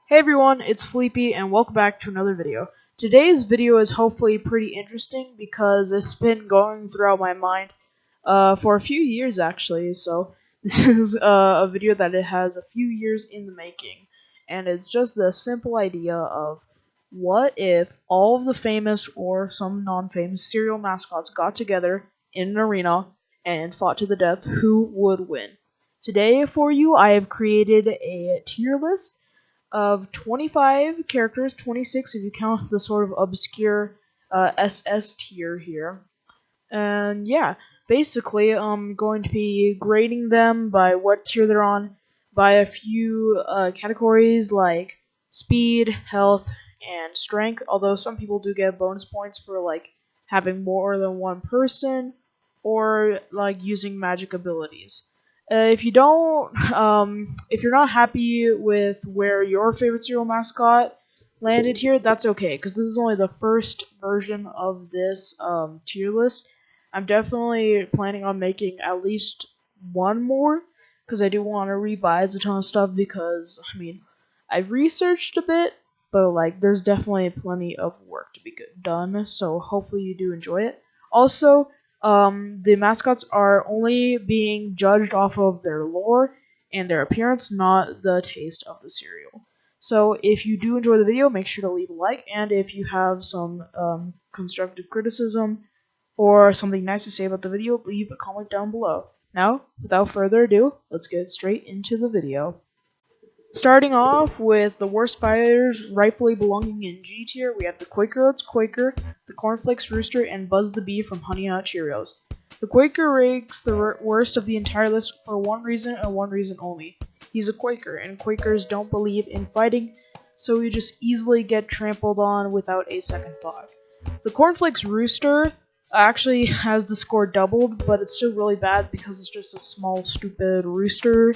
Hey everyone, it's Fleepy and welcome back to another video. Today's video is hopefully pretty interesting because it's been going throughout my mind for a few years actually. So this is a video that it has a few years in the making, and it's just the simple idea of what if all of the famous or some non-famous cereal mascots got together in an arena and fought to the death, who would win? Today for you I have created a tier list of 25 characters, 26 if you count the sort of obscure SS tier here. And yeah, basically I'm going to be grading them by what tier they're on, by a few categories like speed, health, and strength, although some people do get bonus points for like having more than one person or like using magic abilities. If you don't, if you're not happy with where your favorite cereal mascot landed here, that's okay, because this is only the first version of this tier list. I'm definitely planning on making at least one more, because I do want to revise a ton of stuff, because, I mean, I've researched a bit, but, like, there's definitely plenty of work to be done, so hopefully you do enjoy it. Also, the mascots are only being judged off of their lore and their appearance, not the taste of the cereal. So if you do enjoy the video, make sure to leave a like, and if you have some constructive criticism or something nice to say about the video, leave a comment down below. Now, without further ado, let's get straight into the video. Starting off with the worst fighters rightfully belonging in G tier, we have the Quaker Oats Quaker, the Cornflakes Rooster, and Buzz the Bee from Honey Nut Cheerios. The Quaker ranks the worst of the entire list for one reason and one reason only. He's a Quaker, and Quakers don't believe in fighting, so you just easily get trampled on without a second thought. The Cornflakes Rooster actually has the score doubled, but it's still really bad because it's just a small, stupid rooster,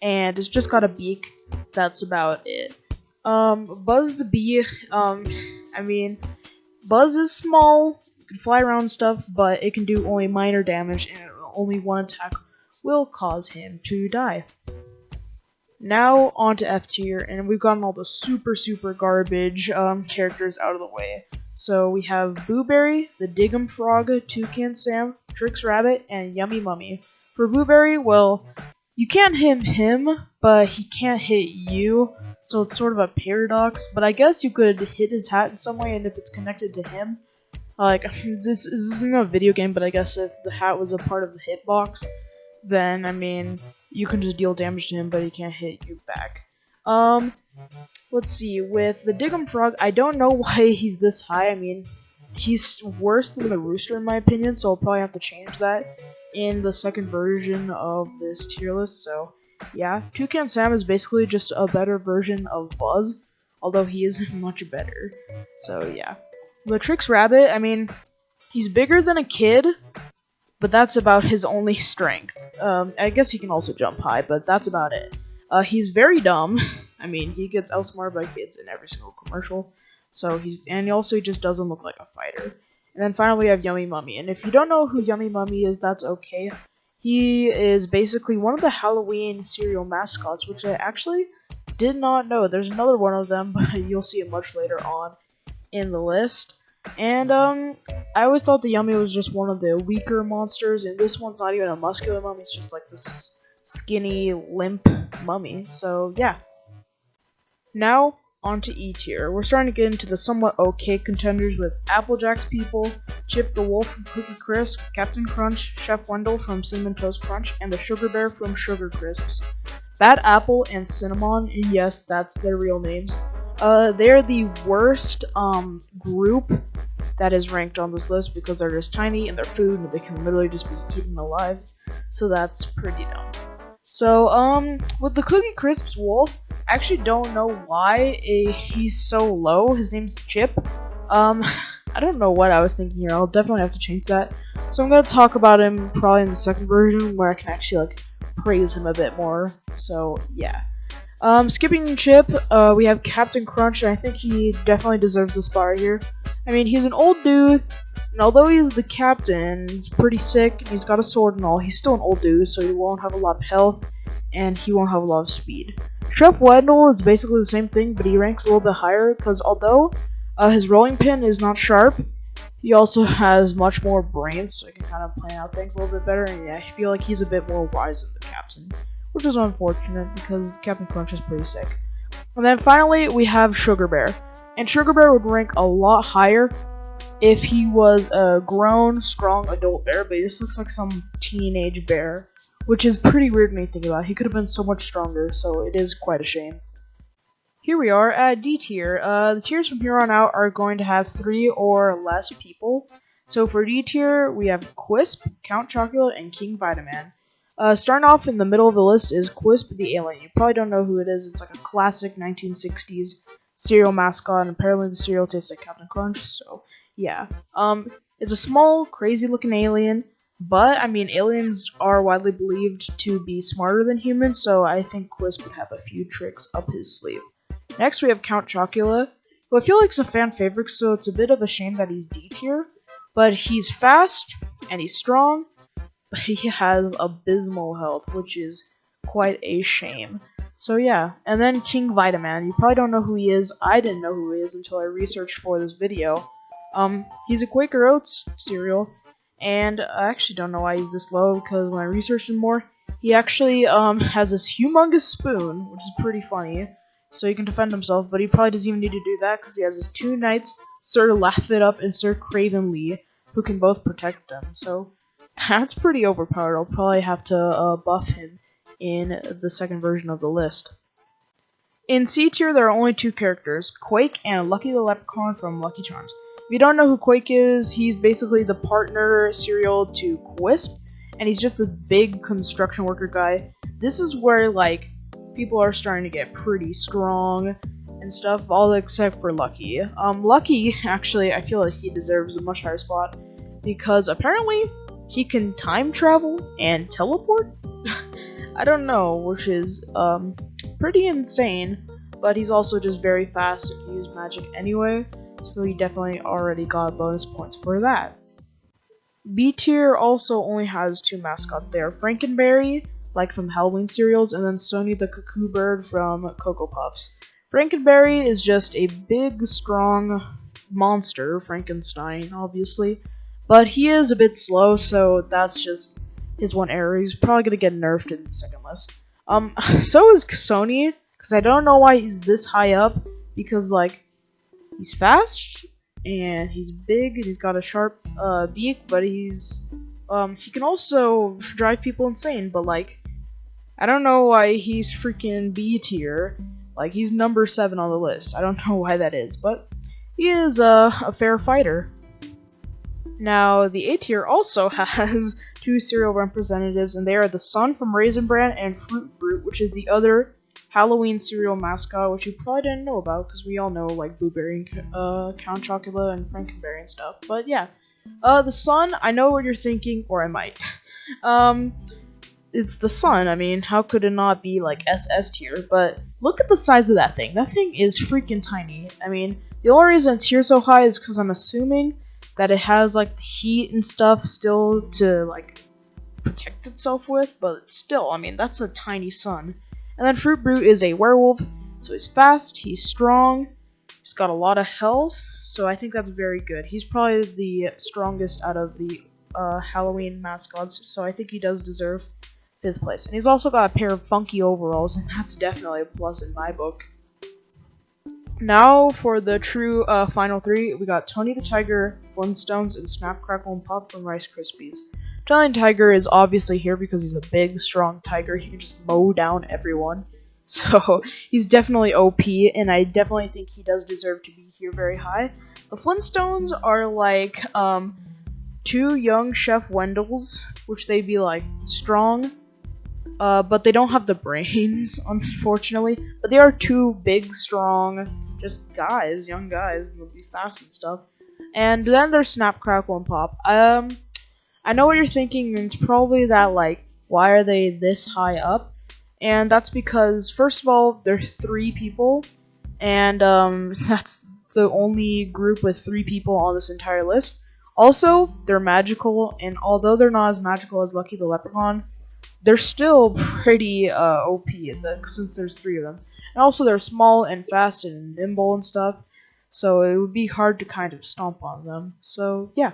and it's just got a beak. That's about it. Buzz the Bee, I mean, Buzz is small, it can fly around stuff, but it can do only minor damage, and only one attack will cause him to die. Now, on to F tier, and we've gotten all the super garbage characters out of the way. So we have Booberry, the Diggum Frog, Toucan Sam, Trix Rabbit, and Yummy Mummy. For Booberry, well, you can't hit him, but he can't hit you, so it's sort of a paradox, but I guess you could hit his hat in some way, and if it's connected to him, like, this isn't a video game, but I guess if the hat was a part of the hitbox, then, I mean, you can just deal damage to him, but he can't hit you back. Let's see, with the Diggum Frog, I don't know why he's this high. I mean, he's worse than the Rooster in my opinion, so I'll probably have to change that in the second version of this tier list. So yeah, Toucan Sam is basically just a better version of Buzz, although he isn't much better. So yeah, the Trix Rabbit, I mean, he's bigger than a kid, but that's about his only strength. I guess he can also jump high, but that's about it. He's very dumb. I mean, he gets outsmarted by kids in every single commercial. So he also just doesn't look like a fighter. And then finally we have Yummy Mummy. And if you don't know who Yummy Mummy is, that's okay. He is basically one of the Halloween cereal mascots, which I actually did not know. There's another one of them, but you'll see it much later on in the list. And I always thought the Yummy was just one of the weaker monsters, and this one's not even a muscular mummy, it's just like this skinny, limp mummy. So yeah. Now, on to E tier. We're starting to get into the somewhat okay contenders with Applejack's People, Chip the Wolf from Cookie Crisp, Captain Crunch, Chef Wendell from Cinnamon Toast Crunch, and the Sugar Bear from Sugar Crisps. Bad Apple and Cinnamon, yes, that's their real names. They're the worst group that is ranked on this list because they're just tiny and they're food and they can literally just be eaten alive. So that's pretty dumb. So, with the Cookie Crisps Wolf, I actually don't know why he's so low. His name's Chip. I don't know what I was thinking here. I'll definitely have to change that. So I'm gonna talk about him probably in the second version where I can actually like praise him a bit more. So yeah. Skipping Chip, we have Captain Crunch, and I think he definitely deserves the spot right here. I mean, he's an old dude, and although he's the captain, he's pretty sick, and he's got a sword and all, he's still an old dude, so he won't have a lot of health, and he won't have a lot of speed. Chef Wendell is basically the same thing, but he ranks a little bit higher because although his rolling pin is not sharp, he also has much more brains, so he can kind of plan out things a little bit better. And yeah, I feel like he's a bit more wise than the captain, which is unfortunate because Captain Crunch is pretty sick. And then finally, we have Sugar Bear. And Sugar Bear would rank a lot higher if he was a grown, strong adult bear, but he just looks like some teenage bear, which is pretty weird when you think about it. He could have been so much stronger, so it is quite a shame. Here we are at D tier. The tiers from here on out are going to have 3 or less people. So for D tier, we have Quisp, Count Chocula, and King Vitaman. Starting off in the middle of the list is Quisp the Alien. You probably don't know who it is. It's like a classic 1960s cereal mascot, and apparently the cereal tastes like Captain Crunch, so yeah. It's a small, crazy-looking alien, but, I mean, aliens are widely believed to be smarter than humans, so I think Quisp would have a few tricks up his sleeve. Next, we have Count Chocula, who I feel like is a fan favorite, so it's a bit of a shame that he's D tier, but he's fast, and he's strong, but he has abysmal health, which is quite a shame. So yeah, and then King Vitaman. You probably don't know who he is. I didn't know who he is until I researched for this video. He's a Quaker Oats cereal, and I actually don't know why he's this low, because when I researched him more, he actually has this humongous spoon, which is pretty funny, so he can defend himself, but he probably doesn't even need to do that, because he has his 2 knights, Sir Laugh It Up and Sir Craven Lee, who can both protect him, so that's pretty overpowered. I'll probably have to buff him in the second version of the list. In C tier, there are only 2 characters, Quake and Lucky the Leprechaun from Lucky Charms. If you don't know who Quake is, he's basically the partner cereal to Quisp, and he's just a big construction worker guy. This is where, like, people are starting to get pretty strong and stuff, all except for Lucky. Lucky, actually, I feel like he deserves a much higher spot, because apparently he can time travel and teleport? I don't know, which is pretty insane, but he's also just very fast and can use magic anyway, so he definitely already got bonus points for that. B tier also only has 2 mascots. They are Frankenberry, like from Halloween cereals, and then Sony the Cuckoo Bird from Cocoa Puffs. Frankenberry is just a big, strong monster, Frankenstein, obviously, but he is a bit slow, so that's just his one error. He's probably gonna get nerfed in the second list. So is Sony, because I don't know why he's this high up, because, like, he's fast, and he's big, and he's got a sharp, beak, but he's, he can also drive people insane, but, like, I don't know why he's freaking B tier. Like, he's number 7 on the list. I don't know why that is, but he is, a fair fighter. Now, the A tier also has 2 cereal representatives, and they are the Sun from Raisin Bran and Fruit Brute, which is the other Halloween cereal mascot, which you probably didn't know about, because we all know, like, Blueberry and Count Chocula and Frankenberry and stuff. But yeah, the Sun, I know what you're thinking, or I might. It's the Sun. I mean, how could it not be, like, SS tier? But look at the size of that thing. That thing is freaking tiny. I mean, the only reason it's here so high is because I'm assuming that it has, like, the heat and stuff still to, like, protect itself with, but still, I mean, that's a tiny Sun. And then Fruit Brute is a werewolf, so he's fast, he's strong, he's got a lot of health, so I think that's very good. He's probably the strongest out of the Halloween mascots, so I think he does deserve 5th place. And he's also got a pair of funky overalls, and that's definitely a plus in my book. Now for the true final 3, we got Tony the Tiger, Flintstones, and Snap, Crackle, and Pop from Rice Krispies. Tony the Tiger is obviously here because he's a big, strong tiger. He can just mow down everyone. So he's definitely OP, and I definitely think he does deserve to be here very high. The Flintstones are like 2 young Chef Wendells, which they'd be like strong, but they don't have the brains, unfortunately. But they are 2 big, strong, just guys, young guys, who will be fast and stuff. And then there's Snap, Crackle, and Pop. I know what you're thinking, and it's probably that, like, why are they this high up? And that's because, first of all, they're 3 people, and that's the only group with 3 people on this entire list. Also, they're magical, and although they're not as magical as Lucky the Leprechaun, they're still pretty OP since there's 3 of them. And also they're small and fast and nimble and stuff, so it would be hard to kind of stomp on them. So yeah.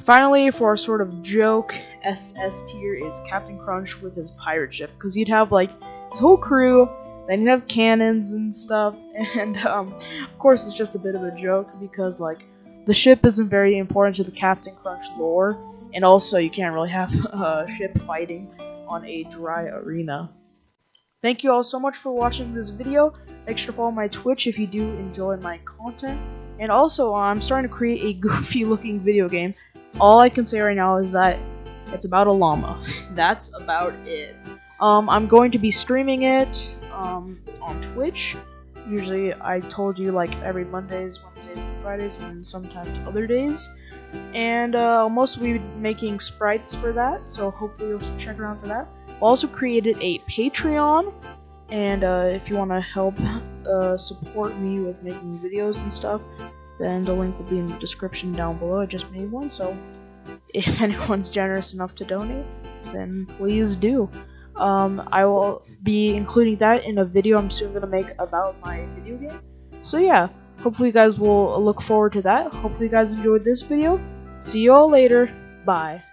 Finally, for a sort of joke, SS tier is Captain Crunch with his pirate ship, because he'd have like his whole crew, then he'd have cannons and stuff, and of course it's just a bit of a joke because like the ship isn't very important to the Captain Crunch lore, and also you can't really have a ship fighting on a dry arena. Thank you all so much for watching this video. Make sure to follow my Twitch if you do enjoy my content. And also, I'm starting to create a goofy looking video game. All I can say right now is that it's about a llama. That's about it. I'm going to be streaming it on Twitch. Usually, I told you, like every Mondays, Wednesdays, and Fridays, and sometimes other days. And I'll mostly be making sprites for that, so hopefully you'll check around for that. I also created a Patreon, and if you want to help support me with making videos and stuff, then the link will be in the description down below. I just made one, so if anyone's generous enough to donate, then please do. I will be including that in a video I'm soon going to make about my video game. So yeah, hopefully you guys will look forward to that. Hopefully you guys enjoyed this video. See you all later. Bye.